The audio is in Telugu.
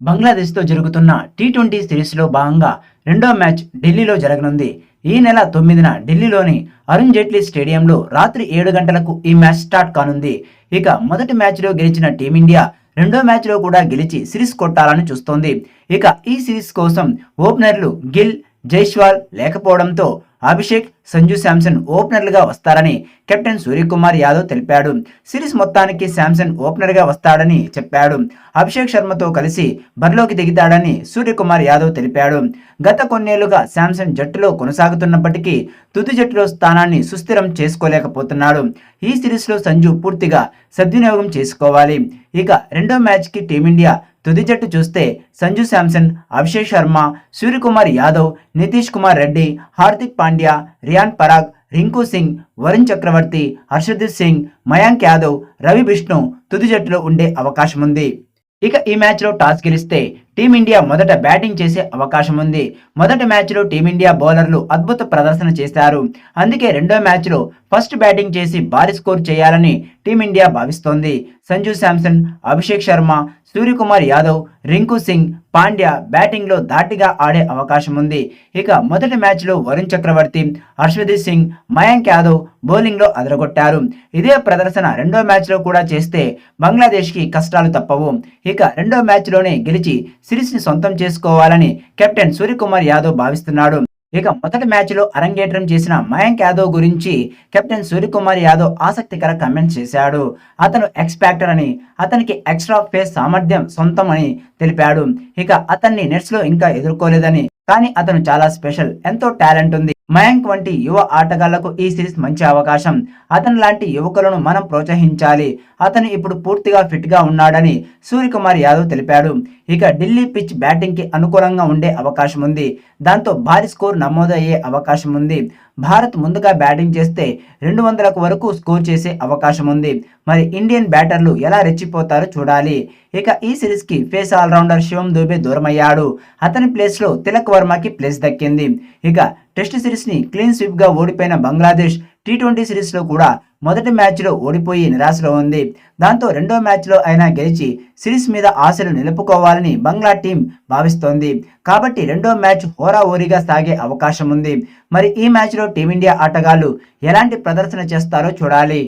బంగ్లాదేశ్తో జరుగుతున్న టీ20 సిరీస్లో భాగంగా రెండో మ్యాచ్ ఢిల్లీలో జరగనుంది. ఈ నెల 9న ఢిల్లీలోని అరుణ్ జైట్లీ స్టేడియంలో రాత్రి 7 గంటలకు ఈ మ్యాచ్ స్టార్ట్ కానుంది. ఇక మొదటి మ్యాచ్లో గెలిచిన టీమిండియా రెండో మ్యాచ్లో కూడా గెలిచి సిరీస్ కొట్టాలని చూస్తోంది. ఇక ఈ సిరీస్ కోసం ఓపెనర్లు గిల్, జైస్వాల్ లేకపోవడంతో అభిషేక్, సంజు శాంసన్ ఓపెనర్లుగా వస్తారని కెప్టెన్ సూర్యకుమార్ యాదవ్ తెలిపాడు. సిరీస్ మొత్తానికి శాంసన్ ఓపెనర్గా వస్తాడని చెప్పాడు. అభిషేక్ శర్మతో కలిసి బరిలోకి దిగుతాడని సూర్యకుమార్ యాదవ్ తెలిపాడు. గత కొన్నేళ్లుగా శాంసన్ జట్టులో కొనసాగుతున్నప్పటికీ తుది జట్టులో స్థానాన్ని సుస్థిరం చేసుకోలేకపోతున్నాడు. ఈ సిరీస్లో సంజు పూర్తిగా సద్వినియోగం చేసుకోవాలి. ఇక రెండో మ్యాచ్కి టీమిండియా తుది జట్టు చూస్తే సంజు శాంసన్, అభిషేక్ శర్మ, సూర్యకుమార్ యాదవ్, నితీష్ కుమార్ రెడ్డి, హార్దిక్ పాండ్యా, రియాన్ పరాగ్, రింకు సింగ్, వరుణ్ చక్రవర్తి, హర్షదీప్ సింగ్, మయాంక్ యాదవ్, రవి బిష్ణు తుది జట్టులో ఉండే అవకాశం ఉంది. ఇక ఈ మ్యాచ్లో టాస్ గెలిస్తే టీమిండియా మొదట బ్యాటింగ్ చేసే అవకాశం ఉంది. మొదటి మ్యాచ్లో టీమిండియా బౌలర్లు అద్భుత ప్రదర్శన చేశారు. అందుకే రెండో మ్యాచ్లో ఫస్ట్ బ్యాటింగ్ చేసి భారీ స్కోర్ చేయాలని టీమిండియా భావిస్తోంది. సంజు శాంసన్, అభిషేక్ శర్మ, సూర్యకుమార్ యాదవ్, రింకు సింగ్, పాండ్యా బ్యాటింగ్లో ధాటిగా ఆడే అవకాశం ఉంది. ఇక మొదటి మ్యాచ్లో వరుణ్ చక్రవర్తి, హర్షదీప్ సింగ్, మయాంక్ యాదవ్ బౌలింగ్లో అదరగొట్టారు. ఇదే ప్రదర్శన రెండో మ్యాచ్లో కూడా చేస్తే బంగ్లాదేశ్కి కష్టాలు తప్పవు. ఇక రెండో మ్యాచ్లోనే గెలిచి సిరీస్ని సొంతం చేసుకోవాలని కెప్టెన్ సూర్యకుమార్ యాదవ్ భావిస్తున్నాడు. ఇక మొదటి మ్యాచ్లో అరంగేట్రం చేసిన మయాంక్ యాదవ్ గురించి కెప్టెన్ సూర్యకుమార్ యాదవ్ ఆసక్తికర కామెంట్స్ చేశాడు. అతను ఎక్స్‌ఫ్యాక్టర్ అని, అతనికి ఎక్స్ట్రా పేస్ సామర్థ్యం సొంతం అని తెలిపాడు. ఇక అతన్ని నెట్స్లో ఇంకా ఎదుర్కోలేదని, కానీ అతను చాలా స్పెషల్, ఎంతో టాలెంట్ ఉంది. మయాంక్ వంటి యువ ఆటగాళ్లకు ఈ సిరీస్ మంచి అవకాశం. అతను లాంటి యువకులను మనం ప్రోత్సహించాలి. అతను ఇప్పుడు పూర్తిగా ఫిట్గా ఉన్నాడని సూర్యకుమార్ యాదవ్ తెలిపాడు. ఇక ఢిల్లీ పిచ్ బ్యాటింగ్కి అనుకూలంగా ఉండే అవకాశం ఉంది. దాంతో భారీ స్కోర్ నమోదయ్యే అవకాశం ఉంది. భారత్ ముందుగా బ్యాటింగ్ చేస్తే 200లకు వరకు స్కోర్ చేసే అవకాశం ఉంది. మరి ఇండియన్ బ్యాటర్లు ఎలా రెచ్చిపోతారో చూడాలి. ఇక ఈ సిరీస్కి ఫేస్ ఆల్రౌండర్ శివం దూబే దూరమయ్యాడు. అతని ప్లేస్లో తిలక్ వర్మకి ప్లేస్ దక్కింది. ఇక టెస్ట్ సిరీస్ని క్లీన్ స్వీప్గా ఓడిపోయిన బంగ్లాదేశ్ టీ20 సిరీస్లో కూడా మొదటి మ్యాచ్లో ఓడిపోయి నిరాశలో ఉంది. దాంతో రెండో మ్యాచ్లో అయినా గెలిచి సిరీస్ మీద ఆశలు నిలుపుకోవాలని బంగ్లా టీం భావిస్తోంది. కాబట్టి రెండో మ్యాచ్ హోరాహోరీగా సాగే అవకాశం ఉంది. మరి ఈ మ్యాచ్లో టీమిండియా ఆటగాళ్లు ఎలాంటి ప్రదర్శన చేస్తారో చూడాలి.